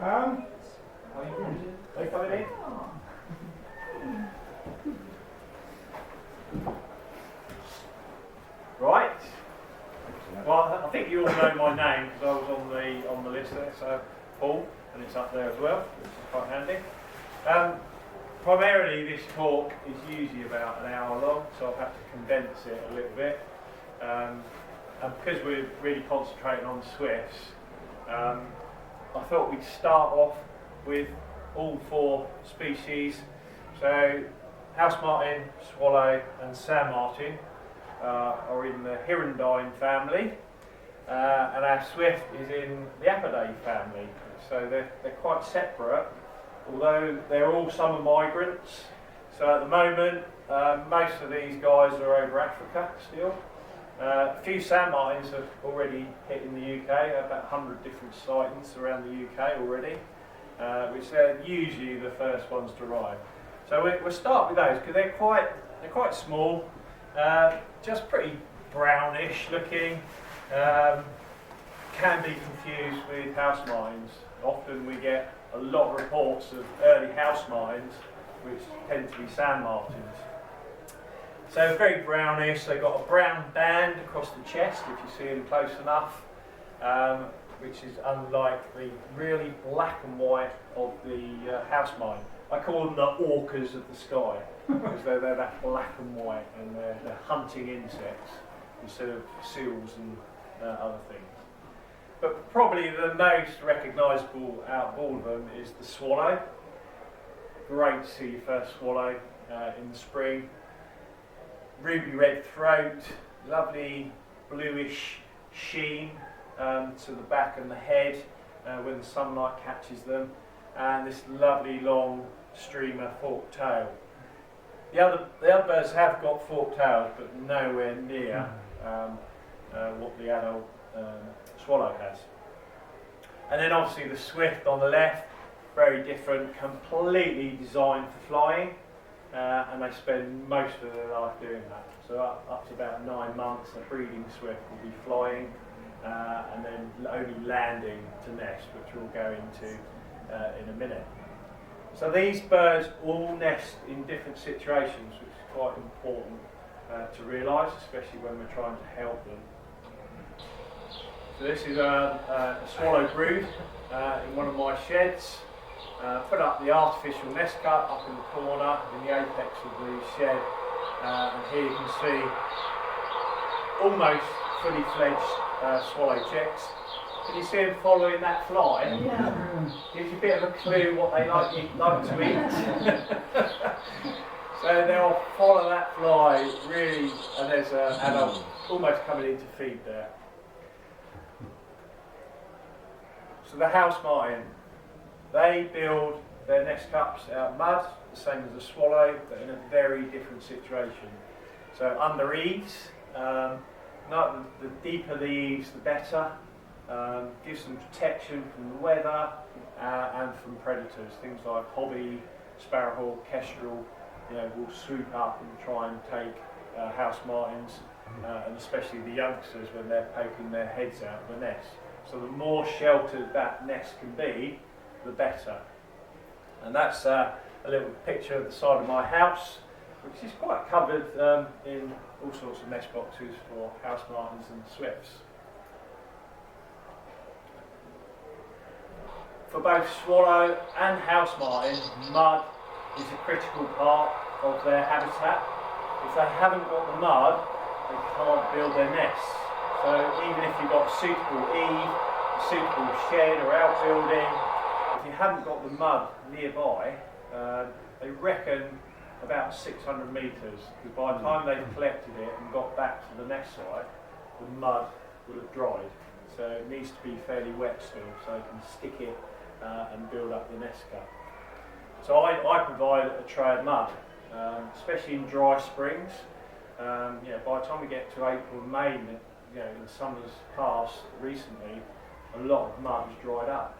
Are you coming in? Right. Well, I think you all know my name because I was on the list there. So Paul, and it's up there as well, which is quite handy. Primarily, this talk is usually about an hour long, so I've had to condense it a little bit. And because we're really concentrating on swifts, I thought we'd start off with all four species. So house martin, swallow and sand martin are in the hirundine family, and our swift is in the apidae family. So they're quite separate, although they're all summer migrants. So at the moment, most of these guys are over Africa still. A few sand martins have already hit in the UK, about 100 different sightings around the UK already, which are usually the first ones to arrive. So we'll start with those because they're quite small, just pretty brownish looking, can be confused with house martins. Often we get a lot of reports of early house martins, which tend to be sand martins. So very brownish, they've got a brown band across the chest if you see them close enough, which is unlike the really black and white of the house martin. I call them the orcas of the sky, because they're that black and white and they're hunting insects instead of seals and other things. But probably the most recognisable out of all of them is the swallow. Great to see your first swallow in the spring. Ruby red throat, lovely bluish sheen to the back and the head when the sunlight catches them, and this lovely long streamer forked tail. The other birds have got forked tails, but nowhere near what the adult swallow has. And then obviously the swift on the left, very different, completely designed for flying. And they spend most of their life doing that. So up to about 9 months, a breeding swift will be flying and then only landing to nest, which we'll go into in a minute. So these birds all nest in different situations, which is quite important to realise, especially when we're trying to help them. So this is a swallow brood in one of my sheds. Put up the artificial nest cut up in the corner in the apex of the shed, and here you can see almost fully fledged swallow chicks. Can you see them following that fly? Yeah. Gives you a bit of a clue what they like to eat. So they'll follow that fly really, and there's an adult almost coming in to feed there. So the house martin. They build their nest cups out of mud, the same as a swallow, but in a very different situation. So under eaves, the deeper the eaves, the better. Gives them protection from the weather and from predators. Things like hobby, sparrowhawk, kestrel, will swoop up and try and take house martins, and especially the youngsters when they're poking their heads out of the nest. So the more sheltered that nest can be, the better. And that's a little picture of the side of my house, which is quite covered in all sorts of nest boxes for house martins and swifts. For both swallow and house martin, mud is a critical part of their habitat. If they haven't got the mud, they can't build their nests. So even if you've got a suitable eave, a suitable shed or outbuilding, if you haven't got the mud nearby, they reckon about 600 metres, because by the time they've collected it and got back to the nest site, the mud will have dried. So it needs to be fairly wet still, so you can stick it and build up the nest cup. So I provide a tray of mud, especially in dry springs. By the time we get to April and May, in the summer's past recently, a lot of mud has dried up.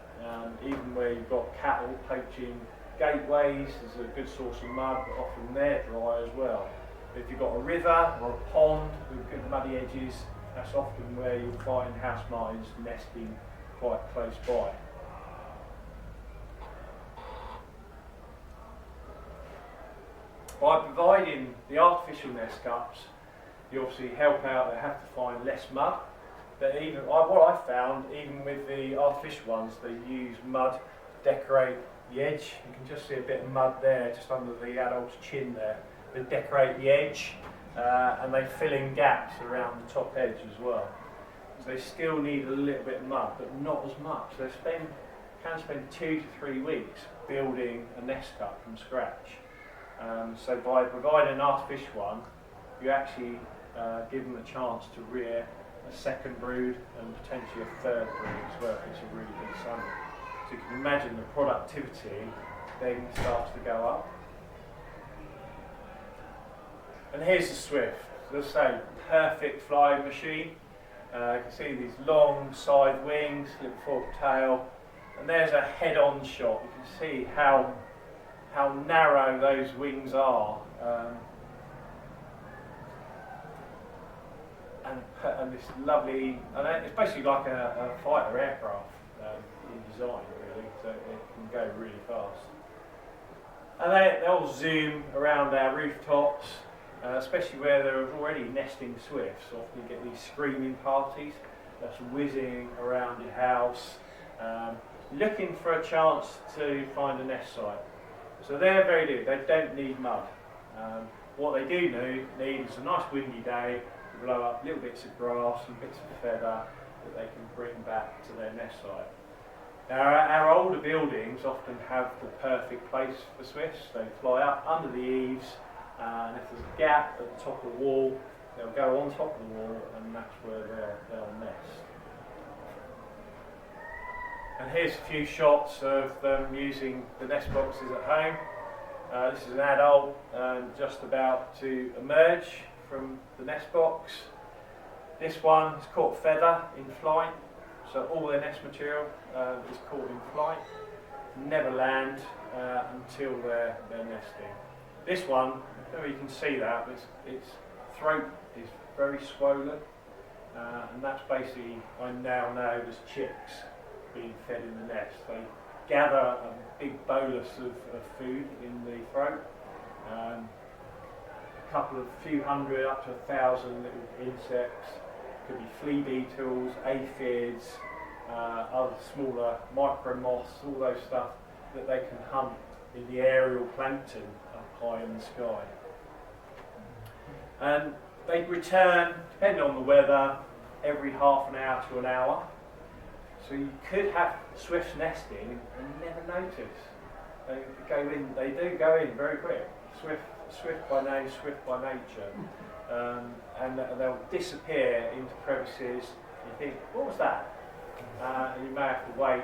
Even where you've got cattle poaching gateways, there's a good source of mud, but often they're dry as well. If you've got a river or a pond with good muddy edges, that's often where you'll find house martins nesting quite close by. By providing the artificial nest cups, you obviously help out. They have to find less mud. But what I found, even with the artificial ones, they use mud to decorate the edge. You can just see a bit of mud there, just under the adult's chin there. They decorate the edge, and they fill in gaps around the top edge as well. So they still need a little bit of mud, but not as much. They can spend 2 to 3 weeks building a nest cup from scratch. So by providing an artificial one, you actually give them a chance to rear a second brood and potentially a third brood as well if it's a really big summer. So you can imagine the productivity then starts to go up. And here's the Swift. As I say, perfect flying machine. You can see these long side wings, little forked tail, and there's a head-on shot. You can see how narrow those wings are. And this lovely, and it's basically like a fighter aircraft in design, really, so it can go really fast. And they'll zoom around our rooftops, especially where there are already nesting swifts. Often you get these screaming parties that's whizzing around your house, looking for a chance to find a nest site. So they're very good, they don't need mud. What they do need is a nice windy day, blow up little bits of grass and bits of feather that they can bring back to their nest site. Now our older buildings often have the perfect place for swifts. They fly up under the eaves, and if there's a gap at the top of the wall, they'll go on top of the wall, and that's where they'll nest. And here's a few shots of them using the nest boxes at home. This is an adult just about to emerge from the nest box. This one is caught feather in flight, so all their nest material is caught in flight, never land until they're nesting. This one, I don't know if you can see that, its throat is very swollen, and that's basically, I now know, as chicks being fed in the nest. They gather a big bolus of food in the throat. A few hundred up to 1,000 little insects. Could be flea beetles, aphids, other smaller micro moths, all those stuff that they can hunt in the aerial plankton up high in the sky. And they return, depending on the weather, every half an hour to an hour. So you could have swifts nesting and never notice. They do go in very quick. Swift by name, swift by nature, and they'll disappear into crevices. You think, what was that? And you may have to wait.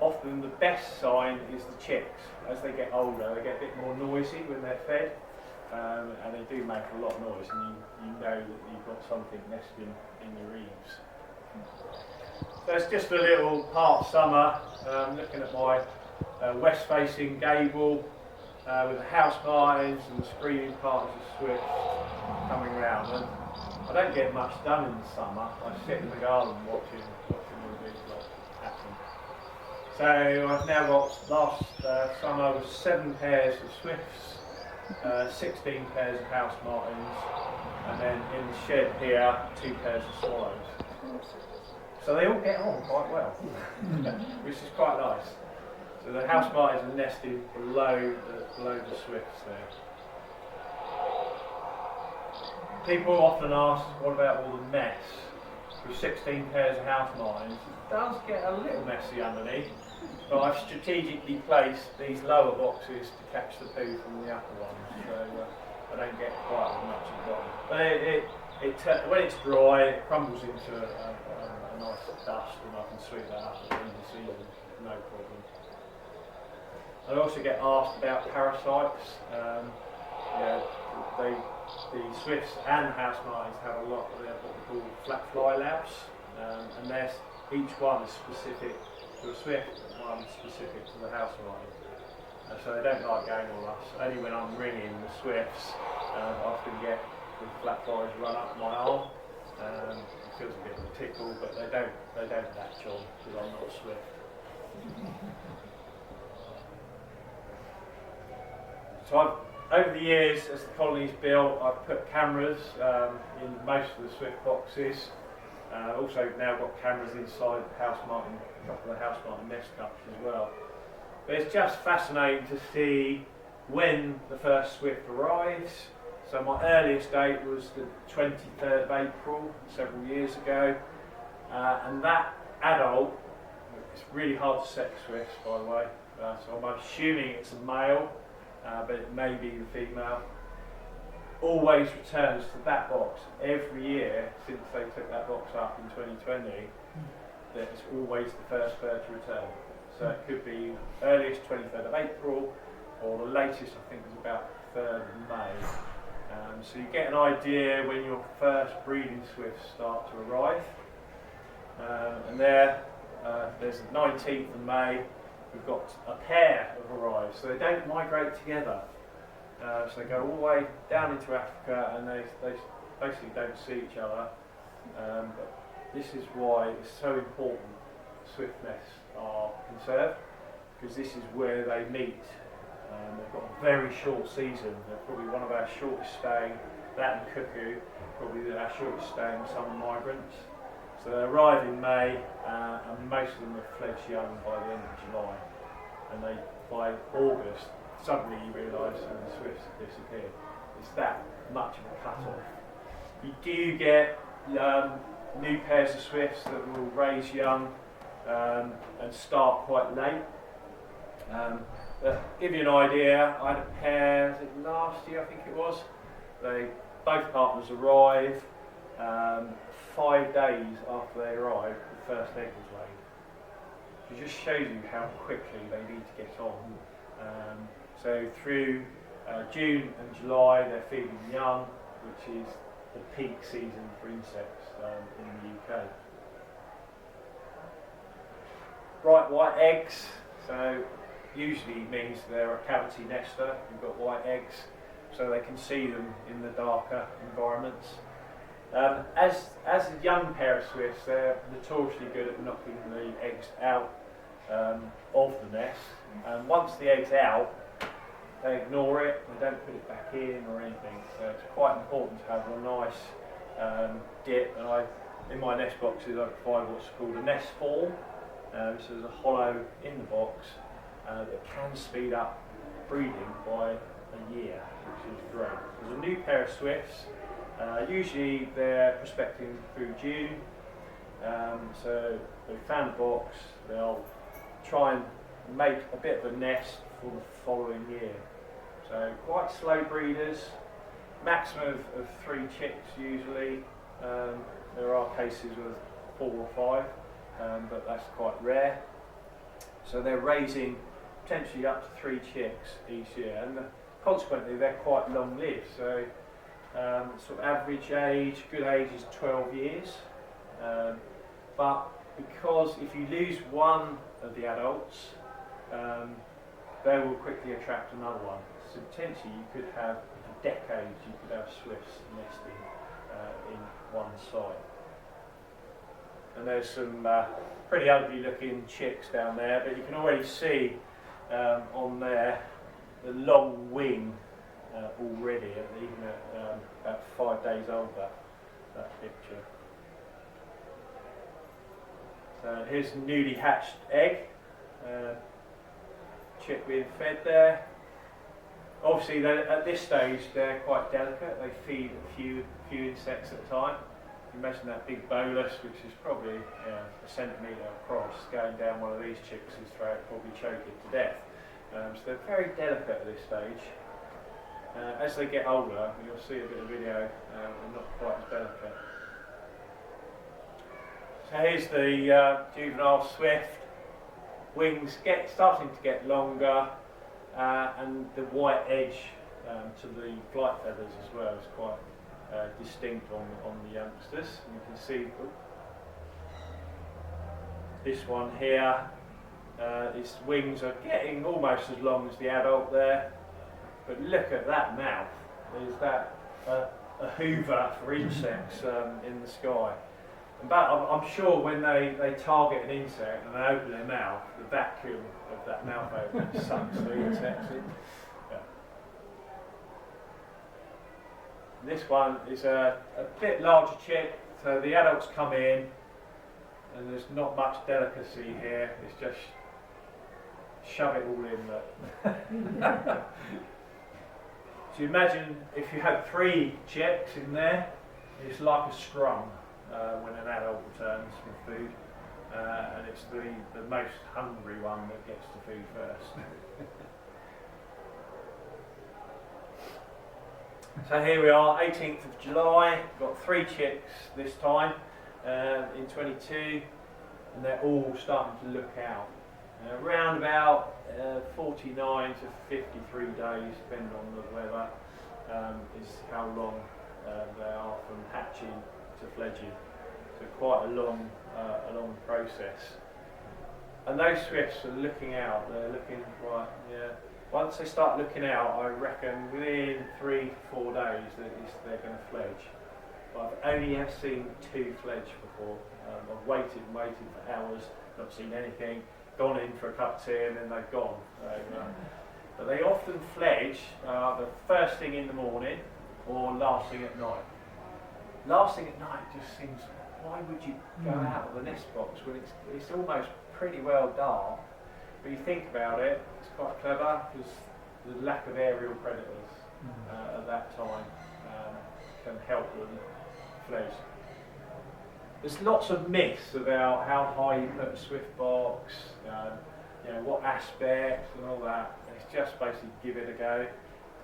Often the best sign is the chicks. As they get older, they get a bit more noisy when they're fed, and they do make a lot of noise, and you know that you've got something nesting in your eaves. So it's just a little part summer, looking at my west-facing gable with the house martins and the screaming parties of swifts coming round. And I don't get much done in the summer. I sit in the garden watching all these lot happen. So I've now got, last summer was 7 pairs of swifts, 16 pairs of house martins, and then in the shed here, 2 pairs of swallows. So they all get on quite well, which is quite nice. So the house martins are nesting below the swifts there. People often ask, what about all the mess? With 16 pairs of house martins, it does get a little messy underneath, but I've strategically placed these lower boxes to catch the poo from the upper ones, so I don't get quite as much at the bottom. But when it's dry, it crumbles into a nice dust, and I can sweep that up at the end of the season, no problem. I also get asked about parasites. The swifts and house martins have a lot of what we call flat fly labs, and each one is specific to a swift, and one specific to the house martin. So they don't like going on us. Only when I'm ringing the swifts, I often get the flat flies run up my arm. It feels a bit of a tickle, but they don't latch on because I'm not swift. So over the years, as the colony's built, I've put cameras in most of the swift boxes. Also now got cameras inside the house martin, a couple of the house martin nest cups as well. But it's just fascinating to see when the first swift arrives. So my earliest date was the 23rd of April, several years ago. And that adult, it's really hard to sex swifts by the way, so I'm assuming it's a male, but it may be the female, always returns to that box every year since they took that box up in 2020. That it's always the first bird to return. So it could be earliest 23rd of April, or the latest I think is about 3rd of May. So you get an idea when your first breeding swifts start to arrive. And there's the 19th of May, we've got a pair have arrived, so they don't migrate together. So they go all the way down into Africa and they basically don't see each other. But this is why it's so important swift nests are conserved, because this is where they meet. They've got a very short season. They're probably one of our shortest staying, that and cuckoo, probably our shortest staying summer migrants. So they arrive in May, and most of them are fledged young by the end of July. And they, by August, suddenly you realise that the swifts have disappeared. It's that much of a cut-off. You do get new pairs of swifts that will raise young and start quite late. But give you an idea, I had a pair, was it last year I think it was, both partners arrive, 5 days after they arrived, the first egg was laid. It just shows you how quickly they need to get on. So through June and July they're feeding young, which is the peak season for insects in the UK. Bright white eggs, so usually means they're a cavity nester. You've got white eggs, so they can see them in the darker environments. As a young pair of swifts, they're notoriously good at knocking the eggs out of the nest. And once the egg's out, they ignore it, they don't put it back in or anything. So it's quite important to have a nice dip. And in my nest boxes, I provide what's called a nest form. So there's a hollow in the box that can speed up breeding by a year, which is great. There's a new pair of swifts. Usually they're prospecting through June. So they found a box, they'll try and make a bit of a nest for the following year. So quite slow breeders, maximum of 3 chicks usually. There are cases with 4 or 5, but that's quite rare. So they're raising potentially up to 3 chicks each year, and consequently they're quite long lived. So sort of average age, good age is 12 years. But because if you lose one of the adults, they will quickly attract another one. So potentially you could have, for decades, you could have swifts nesting in one site. And there's some pretty ugly looking chicks down there, but you can already see on there the long wing already, even at about 5 days old, that picture. So here's a newly hatched egg, chick being fed there. Obviously at this stage they're quite delicate, they feed a few insects at a time. Imagine that big bolus, which is probably a centimetre across, going down one of these chicks' throat, probably choke it to death. So they're very delicate at this stage. As they get older, you'll see a bit of video, they're not quite as delicate. So here's the juvenile swift. Wings starting to get longer, and the white edge to the flight feathers as well is quite distinct on the youngsters. And you can see this one here, its wings are getting almost as long as the adult there, but look at that mouth. Is that a hoover for insects in the sky? But I'm sure when they target an insect and they open their mouth, the vacuum of that mouth opening sucks the insects in. Yeah. This one is a bit larger chick, so the adults come in and there's not much delicacy here, it's just shove it all in there. So you imagine if you had 3 chicks in there, it's like a scrum when an adult returns with food, and it's the most hungry one that gets the food first. So here we are, 18th of July, got 3 chicks this time in 22, and they're all starting to look out. Around about 49 to 53 days, depending on the weather, is how long they are from hatching to fledging. So quite a long process. And those swifts are looking out. They're looking right. Yeah. Once they start looking out, I reckon within 3 to 4 days they're going to fledge. But I've only ever seen 2 fledge before. I've waited for hours, not seen anything. Gone in for a cup of tea and then they've gone. But they often fledge the first thing in the morning or last thing at night. Last thing at night just seems, why would you go out of the nest box when it's almost pretty well dark? But you think about it, it's quite clever because the lack of aerial predators at that time can help them fledge. There's lots of myths about how high you put a swift box, what aspects and all that. It's just basically give it a go.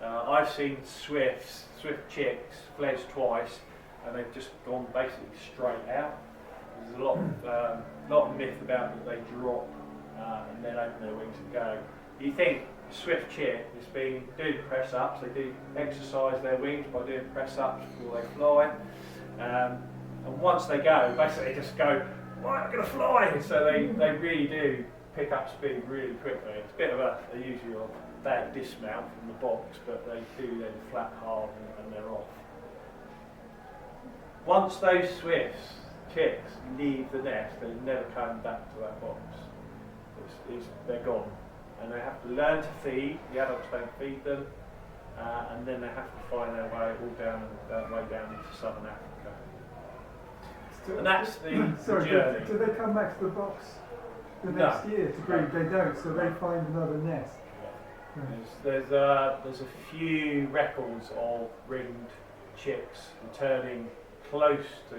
I've seen swift chicks fledge twice, and they've just gone basically straight out. There's a lot of myth about that they drop and then open their wings and go. You think swift chick is doing press ups? They do exercise their wings by doing press ups before they fly. And once they go, basically they just go, right, I'm going to fly! So they really do pick up speed really quickly. It's a bit of a usual bad dismount from the box, but they do then flap hard and they're off. Once those chicks leave the nest, they never come back to that box. They're gone. And they have to learn to feed, the adults don't feed them, and then they have to find their way way down into southern Africa. And that's the journey. Do they come back to the box the next year to breed? They don't, so they find another nest. Yeah. There's a few records of ringed chicks returning close to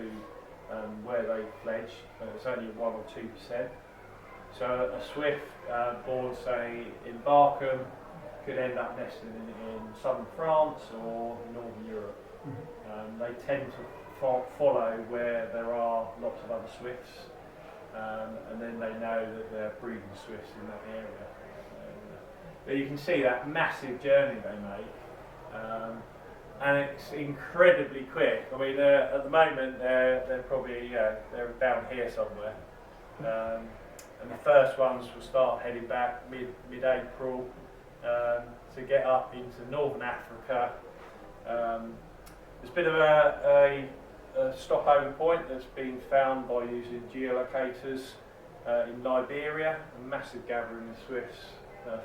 where they fledged, but it's only 1 or 2%. So a swift born, say, in Barkham could end up nesting in southern France or northern Europe. They tend to follow where there are lots of other swifts, and then they know that they're breeding swifts in that area. But you can see that massive journey they make, and it's incredibly quick. I mean, at the moment they're probably they're down here somewhere, and the first ones will start heading back mid-April to get up into northern Africa. There's a bit of a stopover point that's been found by using geolocators in Liberia. A massive gathering of swifts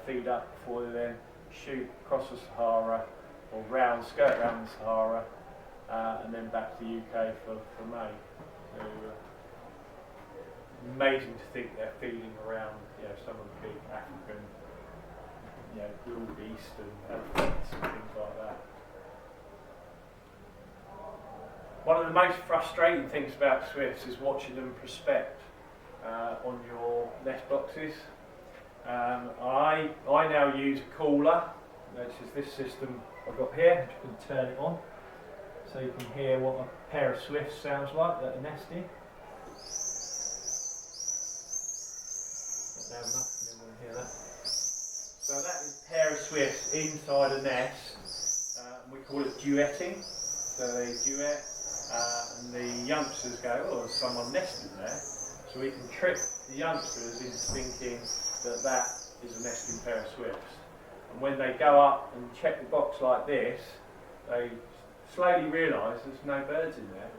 feed up before they then shoot across the Sahara or skirt around the Sahara and then back to the UK for May. So, amazing to think they're feeding around some of the big African wildebeest and elephants and things like that. One of the most frustrating things about swifts is watching them prospect on your nest boxes. I now use a cooler, which is this system I've got here. You can turn it on so you can hear what a pair of swifts sounds like that are nesting. Loud enough, you want to hear that. So that is a pair of swifts inside a nest. We call it duetting. So they duet. And the youngsters go, oh, there's someone nesting there. So we can trick the youngsters into thinking that is a nesting pair of swifts. And when they go up and check the box like this, they slowly realise there's no birds in there.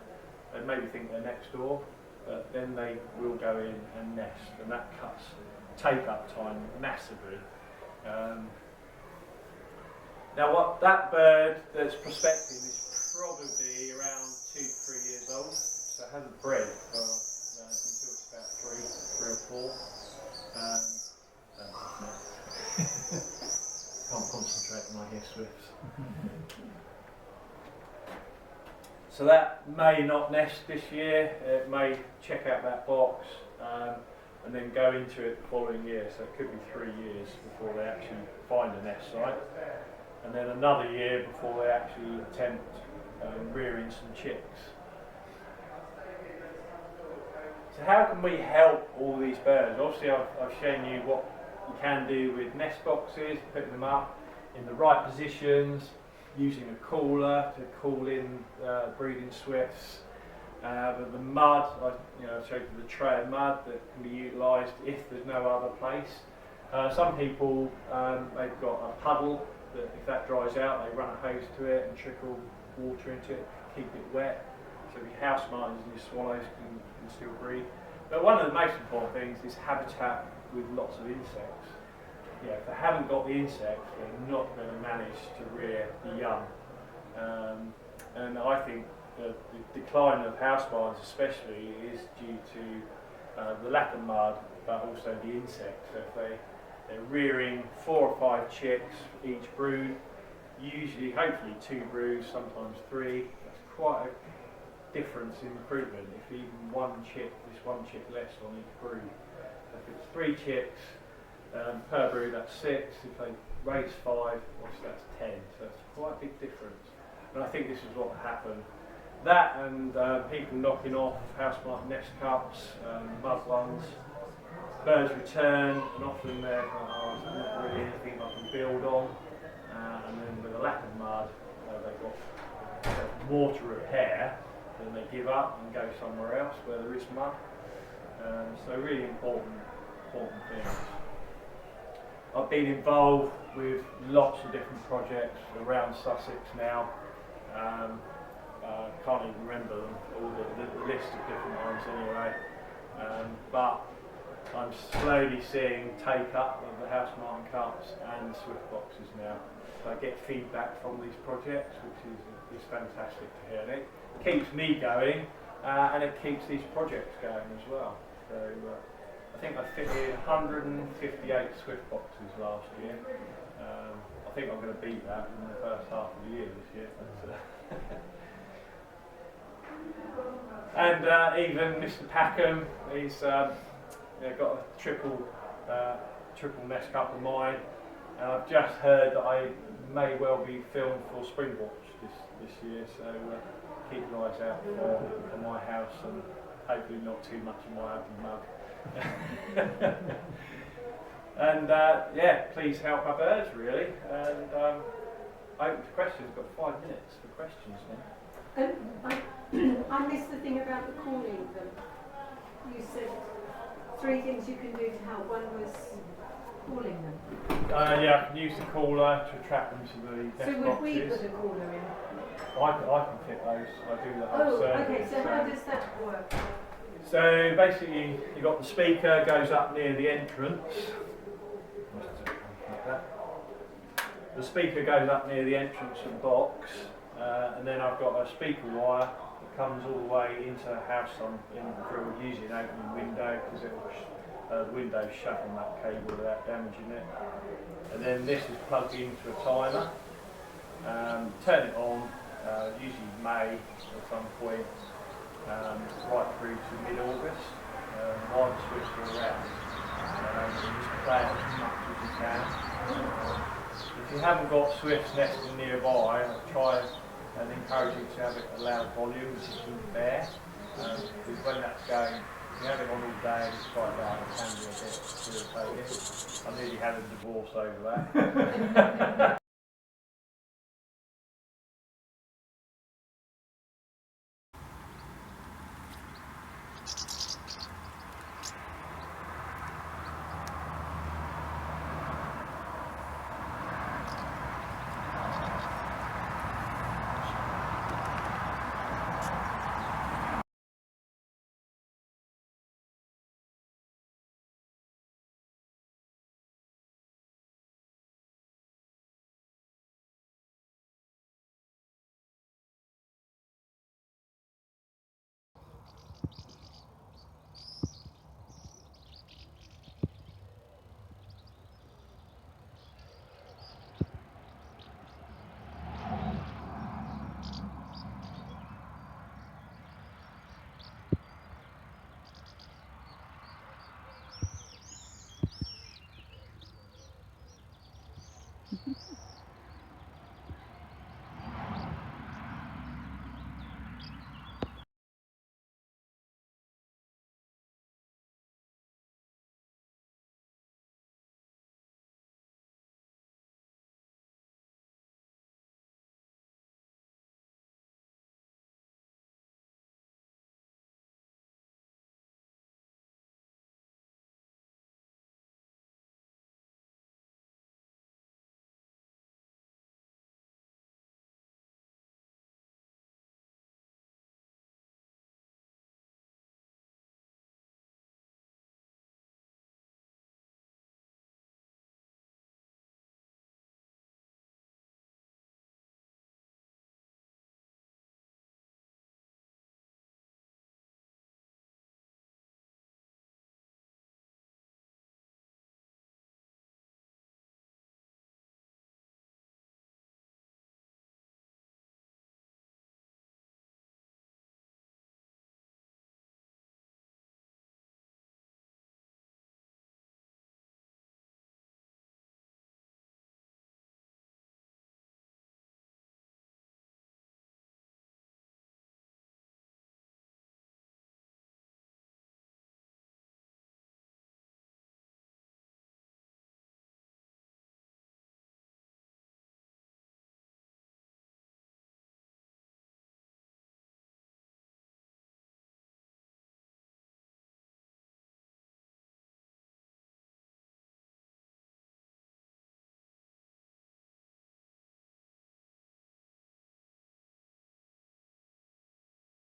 They maybe think they're next door, but then they will go in and nest, and that cuts take-up time massively. Now that bird that's prospecting is probably around 2 to 3 years old, so it hasn't bred for until it's about 3 or 4. Can't concentrate when I hear swifts. So that may not nest this year. It may check out that box and then go into it the following year. So it could be 3 years before they actually find a nest site, and then another year before they actually attempt rearing some chicks. So how can we help all these birds? Obviously I've shown you what you can do with nest boxes, putting them up in the right positions, using a cooler to cool in breeding swifts. But the mud, I showed you the tray of mud that can be utilised if there's no other place. Some people, they've got a puddle that if that dries out, they run a hose to it and trickle water into it, keep it wet. So your house martins and your swallows can still breed. But one of the most important things is habitat with lots of insects. Yeah, if they haven't got the insects, they're not going to manage to rear the young. And I think the decline of house martins especially is due to the lack of mud, but also the insects. So if they're rearing 4 or 5 chicks each brood, usually, hopefully 2 broods, sometimes 3. That's quite a difference in recruitment. If even just one chick less on each brood. So if it's 3 chicks per brood, that's 6. If they raise 5, obviously that's 10. So it's quite a big difference. And I think this is what happened. That and people knocking off house martin nest cups, mud ones. Birds return, and often there's not really anything I can build on. And then with a lack of mud, they've got more to repair, then they give up and go somewhere else where there is mud. So really important things. I've been involved with lots of different projects around Sussex now. Can't even remember them, all the list of different ones anyway. But I'm slowly seeing take up of the house martin cups and swift boxes now. So I get feedback from these projects, which is fantastic to hear. And it keeps me going, and it keeps these projects going as well. So I think I fitted 158 swift boxes last year. I think I'm going to beat that in the first half of the year this year. And even Mr. Packham, he's got a triple nest cup of mine. And I've just heard that I may well be filmed for Springwatch this year, so keep your eyes out for my house and hopefully not too much of my ugly mug. And please help our birds really. And open to questions. We've got 5 minutes for questions now. I missed the thing about the calling them. You said 3 things you can do to help. One was calling them. I can use the caller to attract them to the nest boxes. So would we put a caller in? I can fit those. I do the whole service. Okay. So how does that work? So basically, you've got the speaker goes up near the entrance. Like that. The speaker goes up near the entrance of the box, and then I've got a speaker wire that comes all the way into the house. I'm through using an opening window because the window's shut on that cable without damaging it. And then this is plugged into a timer. Turn it on, usually May at some point, right through to mid-August. While the swifts are around. Just play it as much as you can. If you haven't got swifts nesting nearby, try and encourage you to have it a loud volume, which you can bear. Because when that's going, if you have it on all day and it's quite loud, it can be a bit irritating. I nearly had a divorce over that.